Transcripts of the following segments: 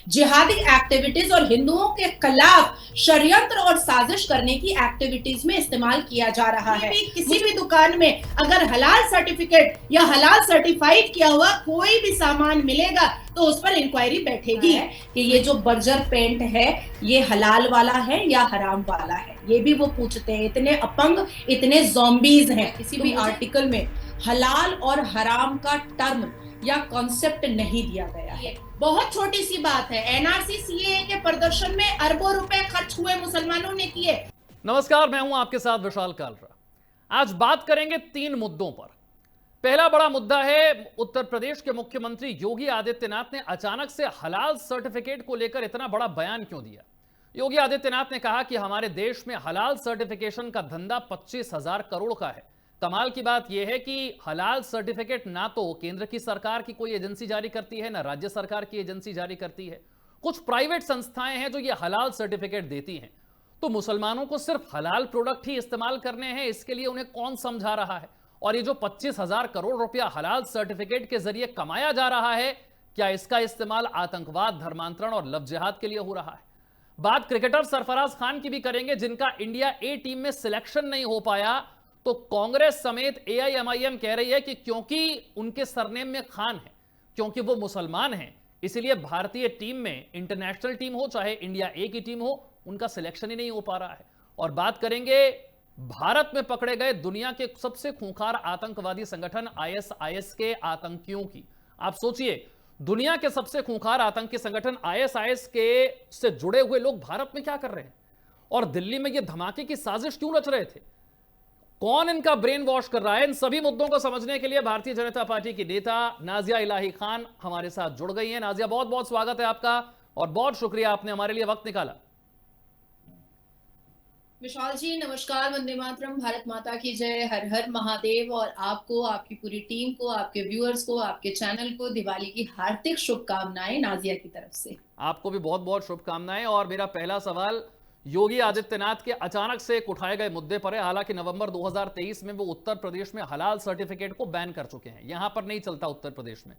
जिहादी एक्टिविटीज और हिंदुओं के खिलाफ षड्यंत्र और साजिश करने की एक्टिविटीज में इस्तेमाल किया जा रहा है। किसी भी दुकान में अगर हलाल सर्टिफिकेट या हलाल सर्टिफाइड किया हुआ कोई भी सामान मिलेगा तो उस पर इंक्वायरी बैठेगी कि ये जो बर्जर पेंट है ये हलाल वाला है या हराम वाला है। ये भी वो पूछते हैं, इतने अपंग, इतने ज़ॉम्बीज हैं। किसी भी आर्टिकल में हलाल और हराम का टर्म या कॉन्सेप्ट नहीं दिया गया है। बहुत छोटी सी बात है, एनआरसी सीएए के प्रदर्शन में अरबों रुपए खर्च हुए मुसलमानों ने किए। नमस्कार, मैं हूं आपके साथ विशाल कालरा। आज बात करेंगे 3 मुद्दों पर। पहला बड़ा मुद्दा है, उत्तर प्रदेश के मुख्यमंत्री योगी आदित्यनाथ ने अचानक से हलाल सर्टिफिकेट को लेकर इतना बड़ा बयान क्यों दिया। योगी आदित्यनाथ ने कहा कि हमारे देश में हलाल सर्टिफिकेशन का धंधा 25,000 करोड़ का है। कमाल की बात यह है कि हलाल सर्टिफिकेट ना तो केंद्र की सरकार की कोई एजेंसी जारी करती है, ना राज्य सरकार की एजेंसी जारी करती है। कुछ प्राइवेट संस्थाएं हैं जो ये हलाल सर्टिफिकेट देती हैं। तो मुसलमानों को सिर्फ हलाल प्रोडक्ट ही इस्तेमाल करने हैं, इसके लिए उन्हें कौन समझा रहा है? और ये जो 25,000 करोड़ रुपया हलाल सर्टिफिकेट के जरिए कमाया जा रहा है, क्या इसका इस्तेमाल आतंकवाद, धर्मांतरण और लव जिहाद के लिए हो रहा है? बात क्रिकेटर सरफराज खान की भी करेंगे, जिनका इंडिया ए टीम में सिलेक्शन नहीं हो पाया। तो कांग्रेस समेत एआईएमआईएम कह रही है कि क्योंकि उनके सरनेम में खान है, क्योंकि वो मुसलमान हैं, इसलिए भारतीय टीम में, इंटरनेशनल टीम हो चाहे इंडिया ए की टीम हो, उनका सिलेक्शन ही नहीं हो पा रहा है। और बात करेंगे भारत में पकड़े गए दुनिया के सबसे खूंखार आतंकवादी संगठन आईएसआईएस के आतंकियों की। आप सोचिए, दुनिया के सबसे खूंखार आतंकी संगठन आईएसआईएस के से जुड़े हुए लोग भारत में क्या कर रहे हैं और दिल्ली में ये धमाके की साजिश क्यों रच रहे थे? कौन इनका ब्रेन वॉश कर रहा है? इन सभी मुद्दों को समझने के लिए भारतीय जनता पार्टी की नेता नाजिया इलाही खान हमारे साथ जुड़ गई हैं। नाजिया, बहुत बहुत स्वागत है आपका और बहुत शुक्रिया आपने हमारे लिए वक्त निकाला। विशाल जी नमस्कार, वंदे मातरम, भारत माता की जय, हर हर महादेव। और आपको, आपकी पूरी टीम को, आपके व्यूअर्स को, आपके चैनल को दिवाली की हार्दिक शुभकामनाएं नाजिया की तरफ से। आपको भी बहुत बहुत शुभकामनाएं। और मेरा पहला सवाल योगी आदित्यनाथ के अचानक से उठाए गए मुद्दे पर है। हालांकि नवंबर 2023 में वो उत्तर प्रदेश में हलाल सर्टिफिकेट को बैन कर चुके हैं, यहां पर नहीं चलता उत्तर प्रदेश में।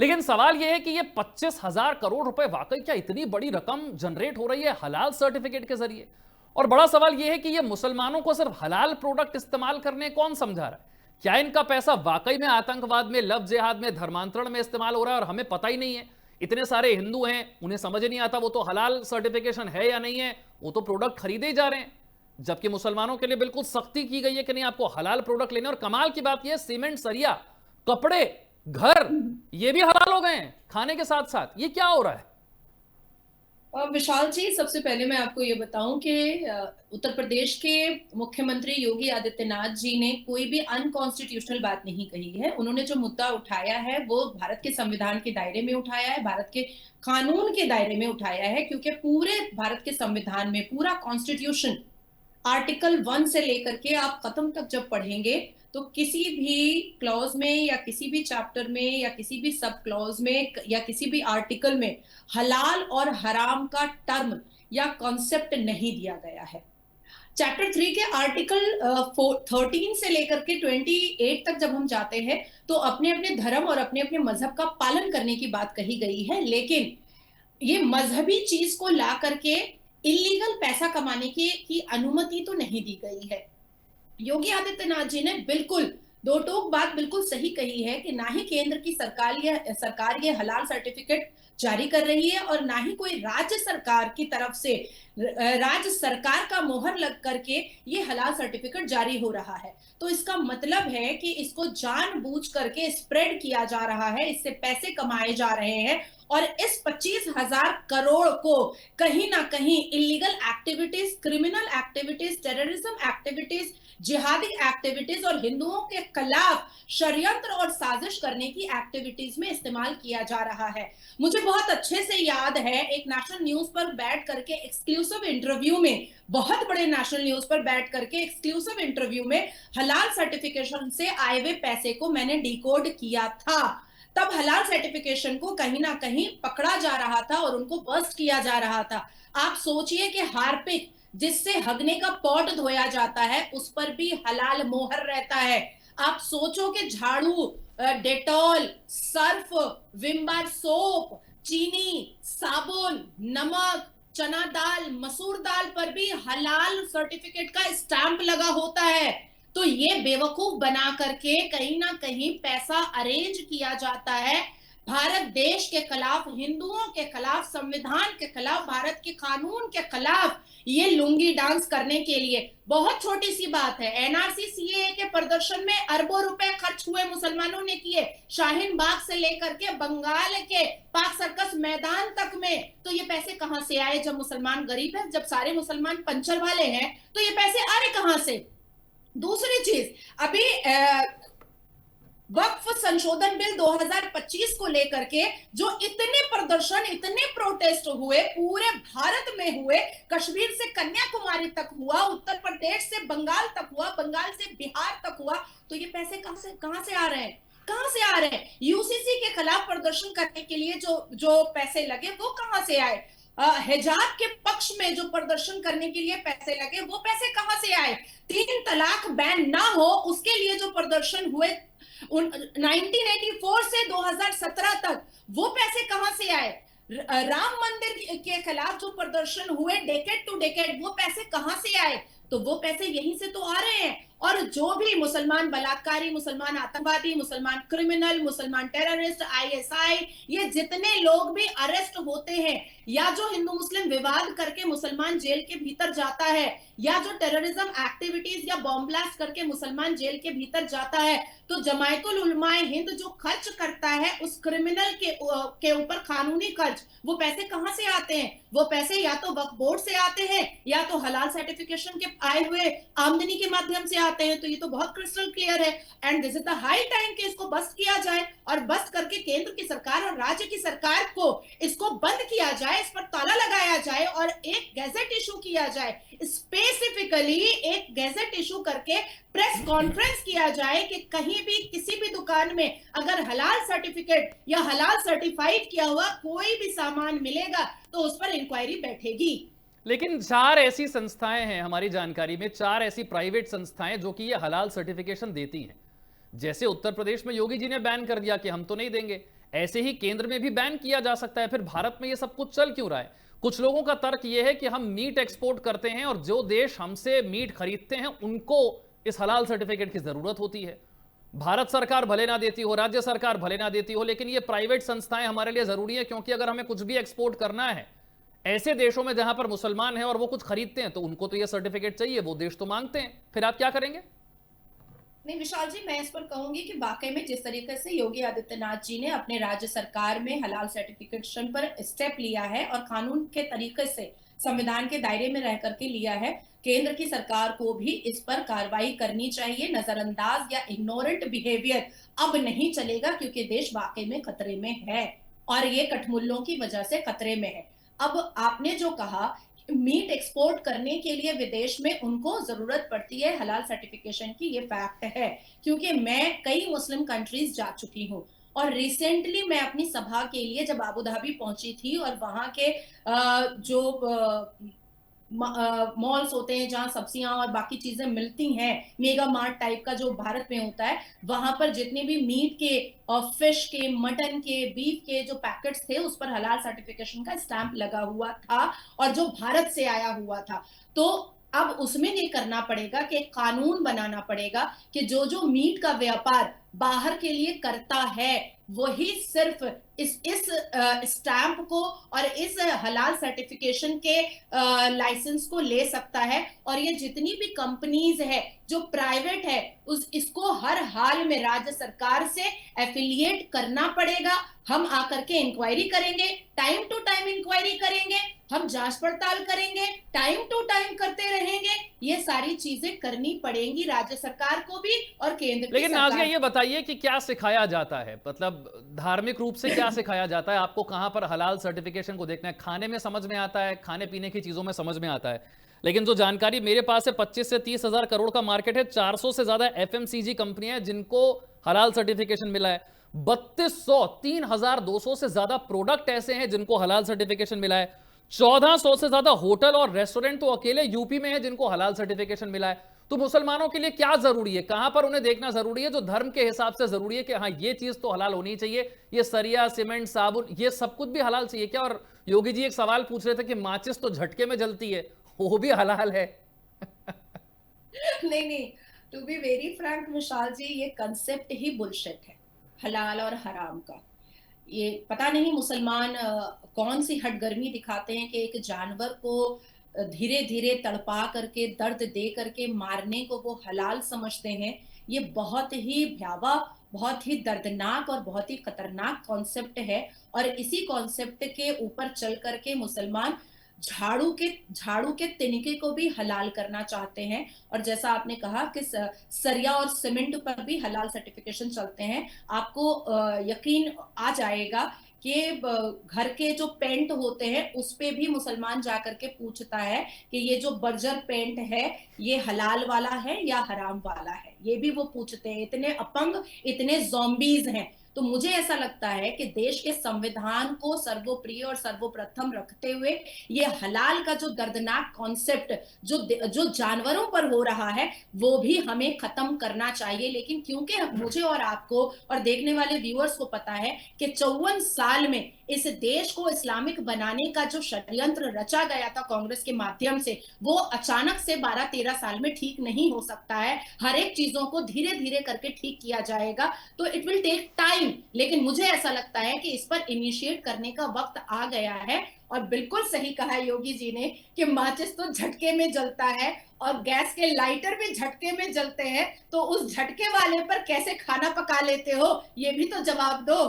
लेकिन सवाल यह है कि ये 25,000 करोड़ रुपए वाकई क्या इतनी बड़ी रकम जनरेट हो रही है हलाल सर्टिफिकेट के जरिए? और बड़ा सवाल यह है कि ये मुसलमानों को सिर्फ हलाल प्रोडक्ट इस्तेमाल करने कौन समझा रहा है? क्या इनका पैसा वाकई में आतंकवाद में, लव जिहाद में, धर्मांतरण में इस्तेमाल हो रहा है और हमें पता ही नहीं है? इतने सारे हिंदू हैं, उन्हें समझ नहीं आता वो तो हलाल सर्टिफिकेशन है या नहीं है, वो तो प्रोडक्ट खरीदे ही जा रहे हैं। जबकि मुसलमानों के लिए बिल्कुल सख्ती की गई है कि नहीं, आपको हलाल प्रोडक्ट लेने। और कमाल की बात यह, सीमेंट, सरिया, कपड़े, घर, ये भी हलाल हो गए हैं खाने के साथ साथ। ये क्या हो रहा है? विशाल जी, सबसे पहले मैं आपको ये बताऊं कि उत्तर प्रदेश के मुख्यमंत्री योगी आदित्यनाथ जी ने कोई भी अनकॉन्स्टिट्यूशनल बात नहीं कही है। उन्होंने जो मुद्दा उठाया है वो भारत के संविधान के दायरे में उठाया है, भारत के कानून के दायरे में उठाया है। क्योंकि पूरे भारत के संविधान में, पूरा कॉन्स्टिट्यूशन आर्टिकल 1 से लेकर के आप खत्म तक जब पढ़ेंगे तो किसी भी क्लॉज में या किसी भी चैप्टर में या किसी भी सब क्लॉज में या किसी भी आर्टिकल में हलाल और हराम का टर्म या कॉन्सेप्ट नहीं दिया गया है। चैप्टर 3 के आर्टिकल 13 से लेकर के 28 तक जब हम जाते हैं तो अपने अपने धर्म और अपने अपने मजहब का पालन करने की बात कही गई है। लेकिन ये मजहबी चीज को ला करके इलीगल पैसा कमाने की अनुमति तो नहीं दी गई है। योगी आदित्यनाथ जी ने बिल्कुल दो टोक बात बिल्कुल सही कही है कि ना ही केंद्र की सरकार ये हलाल सर्टिफिकेट जारी कर रही है और ना ही कोई राज्य सरकार की तरफ से राज्य सरकार का मोहर लग करके ये हलाल सर्टिफिकेट जारी हो रहा है। तो इसका मतलब है कि इसको जानबूझ करके स्प्रेड किया जा रहा है, इससे पैसे कमाए जा रहे हैं। और इस 25,000 करोड़ को कहीं ना कहीं illegal activities, criminal activities, terrorism activities, जिहादी एक्टिविटीज और हिंदुओं के खिलाफ षड्यंत्र और साजिश करने की एक्टिविटीज में इस्तेमाल किया जा रहा है। मुझे बहुत अच्छे से याद है, एक नेशनल न्यूज पर बैठ करके एक्सक्लूसिव इंटरव्यू में, बहुत बड़े नेशनल न्यूज पर बैठ करके एक्सक्लूसिव इंटरव्यू में हलाल सर्टिफिकेशन से आए हुए पैसे को मैंने डिकोड किया था। तब हलाल सर्टिफिकेशन को कहीं ना कहीं पकड़ा जा रहा था और उनको बस्ट किया जा रहा था। आप सोचिए कि हार्पिक, जिससे हगने का पॉट धोया जाता है, उस पर भी हलाल मोहर रहता है। आप सोचो कि झाड़ू, Dettol, Surf, Vim bar soap, चीनी, साबुन, नमक, चना दाल, मसूर दाल पर भी हलाल सर्टिफिकेट का स्टैंप लगा होता है। तो ये बेवकूफ बना करके कहीं ना कहीं पैसा अरेंज किया जाता है भारत देश के खिलाफ, हिंदुओं के खिलाफ, संविधान के खिलाफ, भारत के कानून के खिलाफ, ये लुंगी डांस करने के लिए। बहुत छोटी सी बात है, एनआरसी सीएए के प्रदर्शन में अरबों रुपए खर्च हुए, मुसलमानों ने किए, शाहीन बाग से लेकर के बंगाल के पाक सर्कस मैदान तक में। तो ये पैसे कहां से आए? जब मुसलमान गरीब है, जब सारे मुसलमान पंचर वाले हैं, तो ये पैसे आ रहे कहां से? दूसरी चीज, अभी वक्फ संशोधन बिल 2025 को लेकर के जो इतने प्रदर्शन, इतने प्रोटेस्ट हुए, पूरे भारत में हुए, कश्मीर से कन्याकुमारी तक हुआ, उत्तर प्रदेश से बंगाल तक हुआ, बंगाल से बिहार तक हुआ, तो ये पैसे कहां से आ रहे हैं? कहां से आ रहे हैं? यूसीसी के खिलाफ प्रदर्शन करने के लिए जो पैसे लगे वो कहां से आए? हिजाब के पक्ष में जो प्रदर्शन करने के लिए पैसे लगे वो पैसे कहां से आए? 3 तलाक बैन ना हो उसके लिए जो प्रदर्शन हुए 1984 से 2017 तक, वो पैसे कहां से आए? राम मंदिर के खिलाफ जो प्रदर्शन हुए डेकेड टू डेकेड, वो पैसे कहां से आए? तो वो पैसे यहीं से तो आ रहे हैं। और जो भी मुसलमान बलात्कारी, मुसलमान आतंकवादी, मुसलमान क्रिमिनल, मुसलमान टेररिस्ट, आईएसआई, ये जितने लोग भी अरेस्ट होते हैं, या जो हिंदू मुस्लिम विवाद करके मुसलमान जेल के भीतर जाता है, या जो टेररिज्म एक्टिविटीज या बॉम्ब ब्लास्ट करके मुसलमान जेल के भीतर जाता है, तो जमायतुल उलमाए हिंद जो खर्च करता है उस क्रिमिनल के ऊपर कानूनी खर्च, वो पैसे कहां से आते हैं? वो पैसे या तो वक्फ बोर्ड से आते हैं, या तो हलाल सर्टिफिकेशन के आए हुए आमदनी के माध्यम से आते हैं। तो ये तो बहुत क्रिस्टल क्लियर है। And this is the high time कि इसको बस्ट किया जाए, और बस्ट करके केंद्र की सरकार और राज्य की सरकार को इसको बंद किया जाए, इस पर ताला लगाया जाए और एक गैजेट इशू किया जाए, स्पेसिफिकली एक गैजेट इशू करके प्रेस कॉन्फ्रेंस किया जाए कि कहीं भी किसी भी दुकान में अगर हलाल सर्टिफिकेट या हलाल सर्टिफाइड किया हुआ कोई भी सामान मिलेगा तो उस पर इंक्वायरी बैठेगी। लेकिन 4 ऐसी संस्थाएं हैं हमारी जानकारी में, 4 ऐसी प्राइवेट संस्थाएं जो कि ये हलाल सर्टिफिकेशन देती हैं। जैसे उत्तर प्रदेश में योगी जी ने बैन कर दिया कि हम तो नहीं देंगे, ऐसे ही केंद्र में भी बैन किया जा सकता है। फिर भारत में ये सब कुछ चल क्यों रहा है? कुछ लोगों का तर्क यह है कि हम मीट एक्सपोर्ट करते हैं और जो देश हमसे मीट खरीदते हैं उनको इस हलाल सर्टिफिकेट की जरूरत होती है। भारत सरकार भले ना देती हो, राज्य सरकार भले ना देती हो, लेकिन ये प्राइवेट संस्थाएं हमारे लिए जरूरी है, क्योंकि अगर हमें कुछ भी एक्सपोर्ट करना है ऐसे देशों में जहां पर मुसलमान हैं और वो कुछ खरीदते हैं, तो उनको तो ये सर्टिफिकेट चाहिए, वो देश तो मांगते हैं। फिर आप क्या करेंगे? नहीं विशाल जी, मैं इस पर कहूंगी कि वाकई में जिस तरीके से योगी आदित्यनाथ जी ने अपने राज्य सरकार में हलाल सर्टिफिकेशन पर स्टेप लिया है और कानून के तरीके से संविधान के दायरे में रह करके लिया है, केंद्र की सरकार को भी इस पर कार्रवाई करनी चाहिए। नजरअंदाज या इग्नोरेंट बिहेवियर अब नहीं चलेगा, क्योंकि देश वाकई में खतरे में है और ये कठमुल्लों की वजह से खतरे में है। अब आपने जो कहा, मीट एक्सपोर्ट करने के लिए विदेश में उनको जरूरत पड़ती है हलाल सर्टिफिकेशन की, ये फैक्ट है, क्योंकि मैं कई मुस्लिम कंट्रीज जा चुकी हूँ। और रिसेंटली मैं अपनी सभा के लिए जब आबू धाबी पहुंची थी और वहां के जो मॉल्स होते हैं जहां सब्जियां और बाकी चीजें मिलती हैं, मेगा मार्ट टाइप का जो भारत में होता है, वहां पर जितने भी मीट के और फिश के, मटन के, बीफ के जो पैकेट्स थे उस पर हलाल सर्टिफिकेशन का स्टैंप लगा हुआ था और जो भारत से आया हुआ था। तो अब उसमें ये करना पड़ेगा कि कानून बनाना पड़ेगा कि जो मीट का व्यापार बाहर के लिए करता है वही सिर्फ इस स्टैंप को और इस हलाल सर्टिफिकेशन के लाइसेंस को ले सकता है। और ये जितनी भी कंपनीज है जो प्राइवेट है इसको हर हाल में राज्य सरकार से एफिलिएट करना पड़ेगा। हम आकर के इंक्वायरी करेंगे, टाइम टू टाइम इंक्वायरी करेंगे, हम जांच पड़ताल करेंगे, टाइम टू टाइम करते रहेंगे। ये सारी चीजें करनी पड़ेंगी राज्य सरकार को भी और केंद्र की। लेकिन नाज़िया ये बताइए कि क्या सिखाया जाता है, मतलब धार्मिक रूप से क्या सिखाया जाता है आपको? कहां पर हलाल सर्टिफिकेशन को देखना है? खाने में समझ में आता है, खाने पीने की चीजों में समझ में आता है, लेकिन जो जानकारी मेरे पास है 25 से 30 हजार करोड़ का मार्केट है, 400 से ज्यादा एफएमसीजी कंपनियां हैं जिनको हलाल सर्टिफिकेशन मिला है, 3200 3200 से ज्यादा प्रोडक्ट ऐसे हैं जिनको हलाल सर्टिफिकेशन मिला है, 1400 से ज्यादा होटल और रेस्टोरेंट तो अकेले यूपी में है जिनको हलाल सर्टिफिकेशन मिला है। तो मुसलमानों के लिए क्या जरूरी है, कहां पर उन्हें देखना जरूरी है जो धर्म के हिसाब से जरूरी है कि हाँ ये चीज तो हलाल होनी चाहिए, ये सरिया, सीमेंट, साबुन, ये सब कुछ भी हलाल चाहिए क्या? और योगी जी एक सवाल पूछ रहे थे कि माचिस तो झटके में जलती है, वो भी हलाल है। नहीं नहीं, टू बी वेरी फ्रैंक विशाल जी, ये कंसेप्ट ही बुलशिट है, हलाल और हराम का। ये पता नहीं मुसलमान कौन सी हठगर्मी दिखाते हैं कि एक जानवर को धीरे धीरे तड़पा करके दर्द दे करके मारने को वो हलाल समझते हैं। ये बहुत ही भयावह, बहुत ही दर्दनाक और बहुत ही खतरनाक कॉन्सेप्ट है। और इसी कॉन्सेप्ट के ऊपर चल करके मुसलमान झाड़ू के तिनके को भी हलाल करना चाहते हैं। और जैसा आपने कहा कि सरिया और सीमेंट पर भी हलाल सर्टिफिकेशन चलते हैं। आपको यकीन आ जाएगा कि घर के जो पेंट होते हैं उस पे भी मुसलमान जाकर के पूछता है कि ये जो बर्जर पेंट है ये हलाल वाला है या हराम वाला है, ये भी वो पूछते हैं। इतने अपंग, इतने ज़ॉम्बीज हैं। तो मुझे ऐसा लगता है कि देश के संविधान को सर्वोप्रिय और सर्वप्रथम रखते हुए ये हलाल का जो दर्दनाक कॉन्सेप्ट जो जानवरों पर हो रहा है वो भी हमें खत्म करना चाहिए। लेकिन क्योंकि मुझे और आपको और देखने वाले व्यूअर्स को पता है कि 54 साल में इस देश को इस्लामिक बनाने का जो षड्यंत्र रचा गया था कांग्रेस के माध्यम से, वो अचानक से 12-13 साल में ठीक नहीं हो सकता है। हर एक चीजों को धीरे धीरे करके ठीक किया जाएगा, तो इट विल टेक टाइम। लेकिन मुझे ऐसा लगता है कि इस पर इनिशिएट करने का वक्त आ गया है। और बिल्कुल सही कहा योगी जी ने कि माचिस तो झटके में जलता है और गैस के लाइटर भी झटके में जलते हैं, तो उस झटके वाले पर कैसे खाना पका लेते हो, ये भी तो जवाब दो।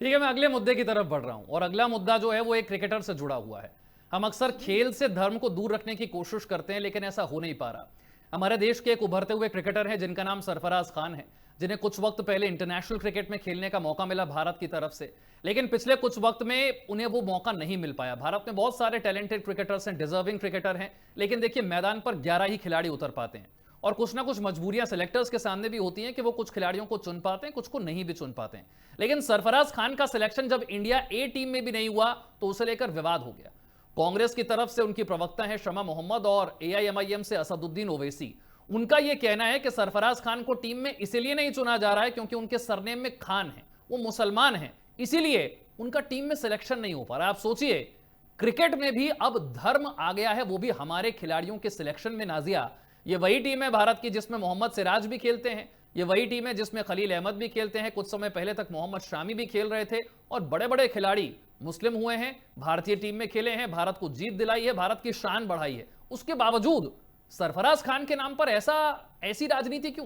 ठीक है, मैं अगले मुद्दे की तरफ बढ़ रहा हूं और अगला मुद्दा जो है वो एक क्रिकेटर से जुड़ा हुआ है। हम अक्सर खेल से धर्म को दूर रखने की कोशिश करते हैं, लेकिन ऐसा हो नहीं पा रहा। हमारे देश के एक उभरते हुए क्रिकेटर हैं जिनका नाम सरफराज खान है, जिन्हें कुछ वक्त पहले इंटरनेशनल क्रिकेट में खेलने का मौका मिला भारत की तरफ से, लेकिन पिछले कुछ वक्त में उन्हें वो मौका नहीं मिल पाया। भारत में बहुत सारे टैलेंटेड क्रिकेटर्स हैं, डिजर्विंग क्रिकेटर हैं, लेकिन देखिए मैदान पर 11 ही खिलाड़ी उतर पाते हैं और कुछ ना कुछ मजबूरियां सेलेक्टर्स के सामने भी होती हैं कि वो कुछ खिलाड़ियों को चुन पाते हैं, कुछ को नहीं भी चुन पाते हैं। लेकिन सरफराज खान का सिलेक्शन जब इंडिया ए टीम में भी नहीं हुआ तो उसे लेकर विवाद हो गया। कांग्रेस की तरफ से उनकी प्रवक्ता है शमा मोहम्मद और एआईएमआईएम से असदुद्दीन ओवैसी। उनका यह कहना है कि सरफराज खान को टीम में इसलिए नहीं चुना जा रहा है क्योंकि उनके सरनेम में खान है, वो मुसलमान हैं, इसीलिए उनका टीम में सिलेक्शन नहीं हो पा रहा। आप सोचिए, क्रिकेट में भी अब धर्म आ गया है, वो भी हमारे खिलाड़ियों के सिलेक्शन में। नाजिया, ये वही टीम है भारत की जिसमें मोहम्मद सिराज भी खेलते हैं, ये वही टीम है जिसमें खलील अहमद भी खेलते हैं, कुछ समय पहले तक मोहम्मद शामी भी खेल रहे थे और बड़े बड़े खिलाड़ी मुस्लिम हुए हैं, भारतीय टीम में खेले हैं, भारत को जीत दिलाई है, भारत की शान बढ़ाई है। उसके बावजूद सरफराज खान के नाम पर ऐसी राजनीति क्यों?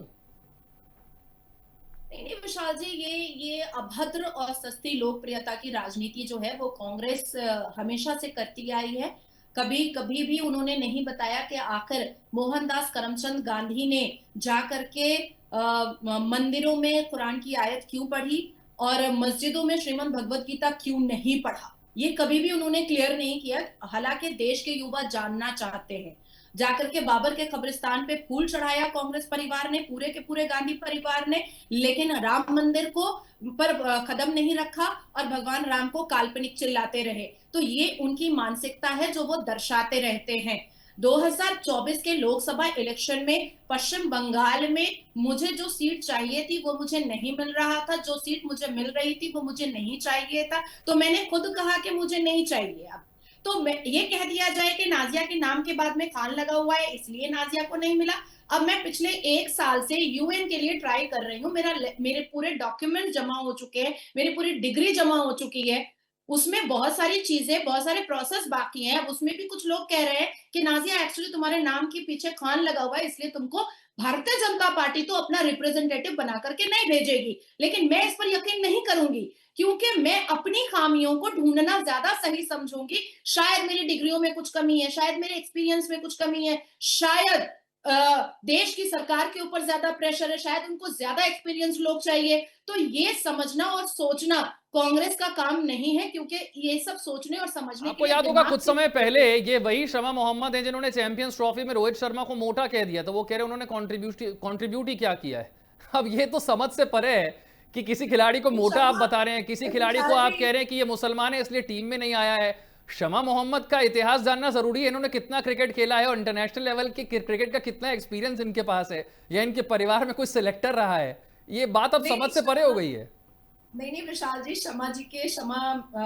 नहीं नहीं विशाल जी, ये अभद्र और सस्ती लोकप्रियता की राजनीति जो है वो कांग्रेस हमेशा से करती आई है। कभी भी उन्होंने नहीं बताया कि आखिर मोहनदास करमचंद गांधी ने जाकर के मंदिरों में कुरान की आयत क्यों पढ़ी और मस्जिदों में श्रीमद् भगवत गीता क्यों नहीं पढ़ा, ये कभी भी उन्होंने क्लियर नहीं किया। हालांकि देश के युवा जानना चाहते हैं। जाकर के बाबर के कब्रिस्तान पे फूल चढ़ाया कांग्रेस परिवार ने, पूरे के पूरे गांधी परिवार ने, लेकिन राम मंदिर को पर कदम नहीं रखा और भगवान राम को काल्पनिक चिल्लाते रहे। तो ये उनकी मानसिकता है जो वो दर्शाते रहते हैं। 2024 के लोकसभा इलेक्शन में पश्चिम बंगाल में मुझे जो सीट चाहिए थी वो मुझे नहीं मिल रहा था, जो सीट मुझे मिल रही थी वो मुझे नहीं चाहिए था, तो मैंने खुद कहा कि मुझे नहीं चाहिए। अब तो मैं ये कह दिया जाए कि नाजिया के नाम के बाद में खान लगा हुआ है इसलिए नाजिया को नहीं मिला। अब मैं पिछले 1 साल से यूएन के लिए ट्राई कर रही हूँ, मेरे पूरे डॉक्यूमेंट जमा हो चुके हैं, मेरी पूरी डिग्री जमा हो चुकी है, उसमें बहुत सारी चीजें, बहुत सारे प्रोसेस बाकी हैं। उसमें भी कुछ लोग कह रहे हैं कि नाजिया एक्चुअली तुम्हारे नाम के पीछे खान लगा हुआ है इसलिए तुमको भारतीय जनता पार्टी तो अपना रिप्रेजेंटेटिव बना करके नहीं भेजेगी। लेकिन मैं इस पर यकीन नहीं करूंगी क्योंकि मैं अपनी खामियों को ढूंढना ज्यादा सही समझूंगी। शायद मेरी डिग्रियों में कुछ कमी है, शायद मेरे एक्सपीरियंस में कुछ कमी है, शायद देश की सरकार के ऊपर ज्यादा प्रेशर है, शायद उनको ज्यादा एक्सपीरियंस लोग चाहिए। तो ये समझना और सोचना कांग्रेस का काम नहीं है, क्योंकि ये सब सोचने और समझने आपको याद होगा कुछ समय पहले ये वही शमा मोहम्मद है जिन्होंने चैंपियंस ट्रॉफी में रोहित शर्मा को मोटा कह दिया, तो वो कह रहे उन्होंने कॉन्ट्रीब्यूट ही क्या किया है। अब ये तो समझ से परे है कि किसी खिलाड़ी को मोटा आप बता रहे हैं, किसी खिलाड़ी को आप कह रहे हैं कि ये मुसलमान है इसलिए टीम में नहीं आया है। शमा मोहम्मद का इतिहास जानना जरूरी है, इन्होंने कितना क्रिकेट खेला है और इंटरनेशनल लेवल के क्रिकेट का कितना एक्सपीरियंस इनके पास है, या इनके परिवार में कोई सिलेक्टर रहा है। ये बात अब समझ से परे हो गई है। नहीं नहीं विशाल जी, शमा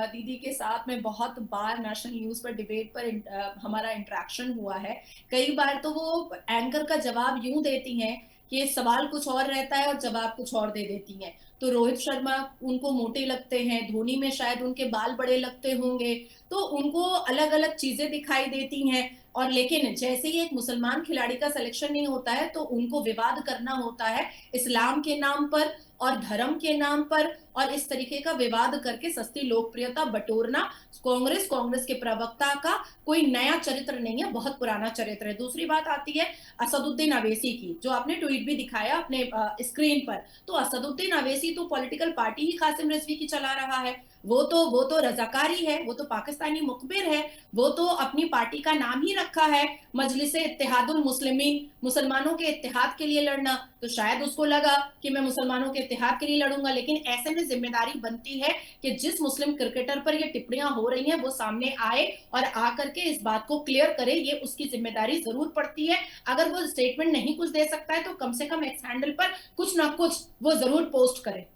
दीदी के साथ में बहुत बार नेशनल न्यूज पर डिबेट पर हमारा इंटरेक्शन हुआ है। कई बार तो वो एंकर का जवाब यूं देती हैं कि सवाल कुछ और रहता है और जवाब कुछ और दे देती हैं। तो रोहित शर्मा उनको मोटे लगते हैं, धोनी में शायद उनके बाल बड़े लगते होंगे, तो उनको अलग अलग चीजें दिखाई देती हैं। और लेकिन जैसे ही एक मुसलमान खिलाड़ी का सिलेक्शन नहीं होता है तो उनको विवाद करना होता है इस्लाम के नाम पर और धर्म के नाम पर, और इस तरीके का विवाद करके सस्ती लोकप्रियता बटोरना कांग्रेस के प्रवक्ता का कोई नया चरित्र नहीं है, बहुत पुराना चरित्र है। दूसरी बात आती है असदुद्दीन अवैसी की, जो आपने ट्वीट भी दिखाया अपने स्क्रीन पर। तो असदुद्दीन अवैसी तो पॉलिटिकल पार्टी ही कासिम रिजवी की चला रहा है। वो तो रजाकारी है, वो तो पाकिस्तानी मुखबिर है, वो तो अपनी पार्टी का नाम ही रखा है मजलिसे इत्तेहादुल मुस्लिमीन, मुसलमानों के इत्तेहाद के लिए लड़ना। तो शायद उसको लगा कि मैं मुसलमानों के इत्तेहाद के लिए लड़ूंगा, लेकिन ऐसे में जिम्मेदारी बनती है कि जिस मुस्लिम क्रिकेटर पर ये टिप्पणियां हो रही हैं वो सामने आए और आकर के इस बात को क्लियर करे, ये उसकी जिम्मेदारी जरूर पड़ती है। अगर वो स्टेटमेंट नहीं कुछ दे सकता है तो कम से कम एक्स हैंडल पर कुछ ना कुछ वो जरूर पोस्ट करे।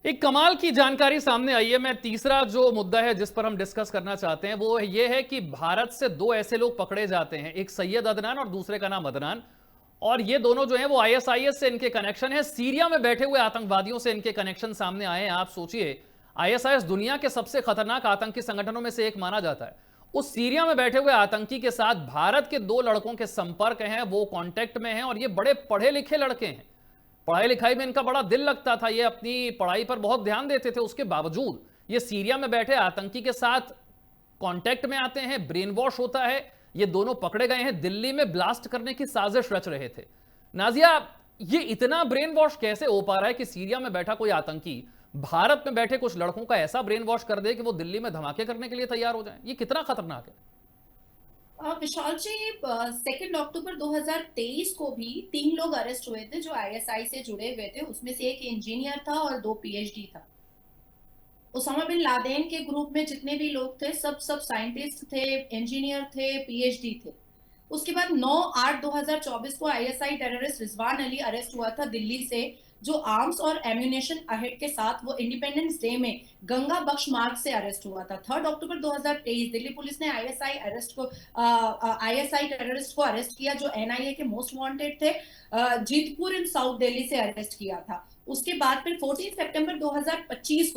एक कमाल की जानकारी सामने आई है। मैं तीसरा जो मुद्दा है जिस पर हम डिस्कस करना चाहते हैं वो ये है कि भारत से दो ऐसे लोग पकड़े जाते हैं, एक सैयद अदनान और दूसरे का नाम अदनान, और ये दोनों जो हैं वो आईएसआईएस से इनके कनेक्शन है, सीरिया में बैठे हुए आतंकवादियों से इनके कनेक्शन सामने आए हैं। आप सोचिए, आईएसआईएस दुनिया के सबसे खतरनाक आतंकी संगठनों में से एक माना जाता है। उस सीरिया में बैठे हुए आतंकी के साथ भारत के दो लड़कों के संपर्क हैं, वो कांटेक्ट में हैं, और ये बड़े पढ़े लिखे लड़के हैं। पढ़ाई लिखाई में इनका बड़ा दिल लगता था, ये अपनी पढ़ाई पर बहुत ध्यान देते थे, उसके बावजूद ये सीरिया में बैठे आतंकी के साथ कांटेक्ट में आते हैं, ब्रेन वॉश होता है। ये दोनों पकड़े गए हैं, दिल्ली में ब्लास्ट करने की साजिश रच रहे थे। नाजिया, ये इतना ब्रेन वॉश कैसे हो पा रहा है कि सीरिया में बैठा कोई आतंकी भारत में बैठे कुछ लड़कों का ऐसा ब्रेन वॉश कर दे कि वो दिल्ली में धमाके करने के लिए तैयार हो जाएं? ये कितना खतरनाक है? विशाल जी, 2 अक्टूबर 2023 को भी 3 लोग अरेस्ट हुए थे जो आईएसआई से जुड़े हुए थे। उसमें से एक इंजीनियर था और 2 पीएचडी था। उसामा बिन लादेन के ग्रुप में जितने भी लोग थे सब सब साइंटिस्ट थे, इंजीनियर थे, पीएचडी थे। उसके बाद 9/8/2024 को ISI terrorist Rizwan Ali arrest हुआ था दिल्ली से, जो आर्म्स और एम्यूनेशन अहेड के साथ वो इंडिपेंडेंस डे में गंगा बख्श मार्ग से अरेस्ट हुआ था। 3 अक्टूबर 2023 दिल्ली पुलिस ने आईएसआई टेररिस्ट को अरेस्ट किया, जो एनआईए के मोस्ट वांटेड थे। जीतपुर इन साउथ दिल्ली से अरेस्ट किया था। उसके बाद फिर 14 सितंबर 2025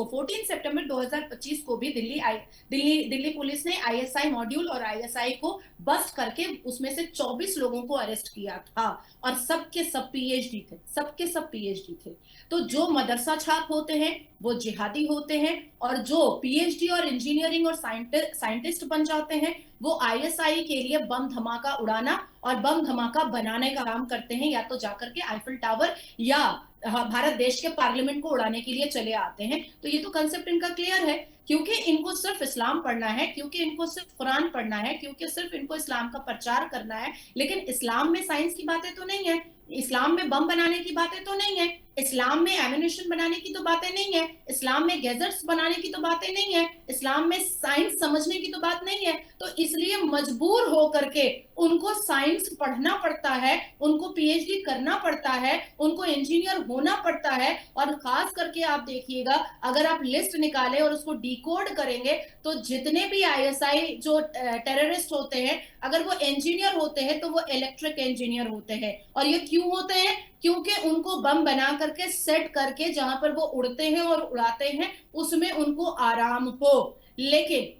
को भी दिल्ली पुलिस ने आईएसआई मॉड्यूल और आईएसआई को बस्ट करके उसमें से 24 लोगों को अरेस्ट किया था, और सबके सब पीएचडी थे। तो जो मदरसा छाप होते हैं वो जिहादी होते हैं, और जो पीएचडी और इंजीनियरिंग और साइंटिस्ट बन जाते हैं वो आईएसआई के लिए बम धमाका उड़ाना और बम धमाका बनाने का काम करते हैं, या तो जाकर के आईफिल टावर या भारत देश के पार्लियामेंट को उड़ाने के लिए चले आते हैं। तो ये तो कंसेप्ट इनका क्लियर है, क्योंकि इनको सिर्फ इस्लाम पढ़ना है, क्योंकि इनको सिर्फ कुरान पढ़ना है, क्योंकि सिर्फ इनको इस्लाम का प्रचार करना है। लेकिन इस्लाम में साइंस की बातें तो नहीं है, इस्लाम में बम बनाने की बातें तो नहीं है, इस्लाम में एम्यूनेशन बनाने की तो बातें नहीं है, इस्लाम में गैजेट्स बनाने की तो बातें नहीं है, इस्लाम में साइंस समझने की तो बात नहीं है। तो इसलिए मजबूर होकर के उनको साइंस पढ़ना पड़ता है, उनको पीएचडी करना पड़ता है, उनको इंजीनियर होना पड़ता है। और खास करके आप देखिएगा, अगर आप लिस्ट निकालें और उसको डिकोड करेंगे तो जितने भी आईएसआई जो टेररिस्ट होते हैं, अगर वो इंजीनियर होते हैं तो वो इलेक्ट्रिक इंजीनियर होते हैं। और ये क्यों होते हैं? क्योंकि उनको बम बना करके सेट करके जहां पर वो उड़ते हैं और उड़ाते हैं उसमें उनको आराम हो। लेकिन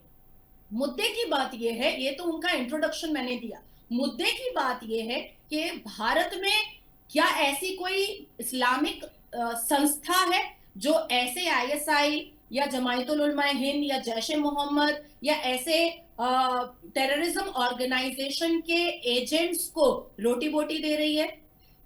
मुद्दे की बात यह है, ये तो उनका इंट्रोडक्शन मैंने दिया, मुद्दे की बात यह है कि भारत में क्या ऐसी कोई इस्लामिक संस्था है जो ऐसे आईएसआई या जमायतुल उलमा हिंद या जैश ए मोहम्मद या ऐसे टेररिज्म ऑर्गेनाइजेशन के एजेंट्स को रोटी बोटी दे रही है?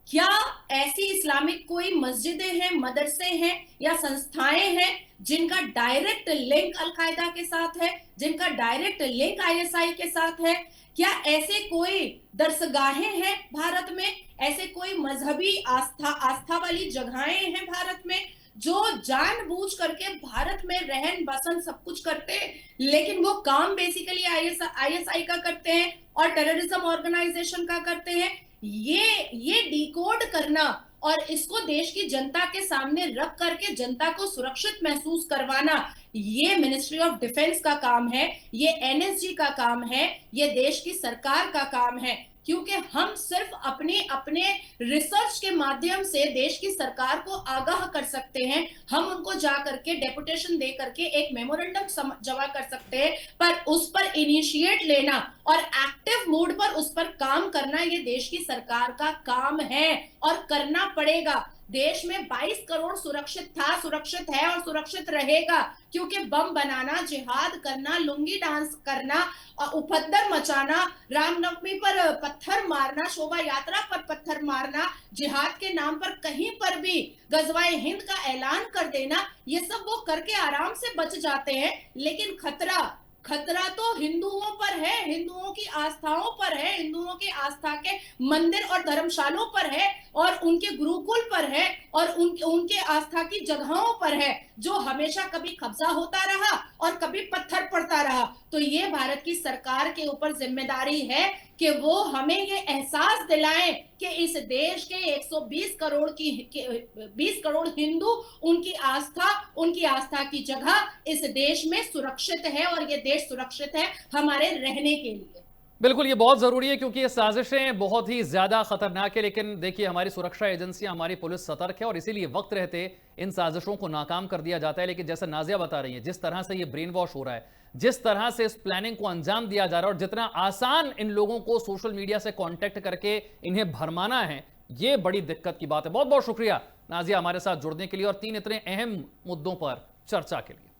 क्या ऐसी इस्लामिक कोई मस्जिदें हैं, मदरसे हैं या संस्थाएं हैं जिनका डायरेक्ट लिंक अलकायदा के साथ है, जिनका डायरेक्ट लिंक आईएसआई के साथ है? क्या ऐसे कोई दरसगाहें हैं भारत में, ऐसे कोई मजहबी आस्था वाली जगहें हैं भारत में जो जानबूझ करके भारत में रहन बसन सब कुछ करते हैं, लेकिन वो काम बेसिकली आईएसआई का करते हैं और टेररिज्म ऑर्गेनाइजेशन का करते हैं? ये डिकोड करना और इसको देश की जनता के सामने रख करके जनता को सुरक्षित महसूस करवाना, ये मिनिस्ट्री ऑफ डिफेंस का काम है, ये एनएसजी का काम है, ये देश की सरकार का काम है। क्योंकि हम सिर्फ अपने अपने रिसर्च के माध्यम से देश की सरकार को आगाह कर सकते हैं, हम उनको जा करके डेपुटेशन दे करके एक मेमोरेंडम जमा कर सकते हैं, पर उस पर इनिशिएट लेना और एक्टिव मोड पर उस पर काम करना ये देश की सरकार का काम है और करना पड़ेगा। देश में 22 करोड़ सुरक्षित था, सुरक्षित है और सुरक्षित रहेगा, क्योंकि बम बनाना, जिहाद करना, लुंगी डांस करना, उपद्रव मचाना, रामनवमी पर पत्थर मारना, शोभा यात्रा पर पत्थर मारना, जिहाद के नाम पर कहीं पर भी गजवाए हिंद का ऐलान कर देना, ये सब वो करके आराम से बच जाते हैं। लेकिन खतरा तो हिंदुओं पर है, हिंदुओं की आस्थाओं पर है, हिंदुओं की आस्था के मंदिर और धर्मशालों पर है और उनके गुरुकुल पर है और उनके आस्था की जगहों पर है, जो हमेशा कभी कब्जा होता रहा और कभी पत्थर पड़ता रहा। तो ये भारत की सरकार के ऊपर जिम्मेदारी है कि वो हमें ये एहसास दिलाएं कि इस देश के 120 करोड़ 20 करोड़ हिंदू, उनकी आस्था की जगह इस देश में सुरक्षित है और ये देश सुरक्षित है हमारे रहने के लिए। बिल्कुल, ये बहुत ज़रूरी है क्योंकि ये साजिशें बहुत ही ज़्यादा खतरनाक है। लेकिन देखिए, हमारी सुरक्षा एजेंसियां, हमारी पुलिस सतर्क है और इसीलिए वक्त रहते इन साजिशों को नाकाम कर दिया जाता है। लेकिन जैसे नाजिया बता रही है, जिस तरह से ये ब्रेन वॉश हो रहा है, जिस तरह से इस प्लानिंग को अंजाम दिया जा रहा है और जितना आसान इन लोगों को सोशल मीडिया से कॉन्टेक्ट करके इन्हें भरमाना है, ये बड़ी दिक्कत की बात है। बहुत बहुत शुक्रिया नाजिया हमारे साथ जुड़ने के लिए और 3 इतने अहम मुद्दों पर चर्चा के लिए।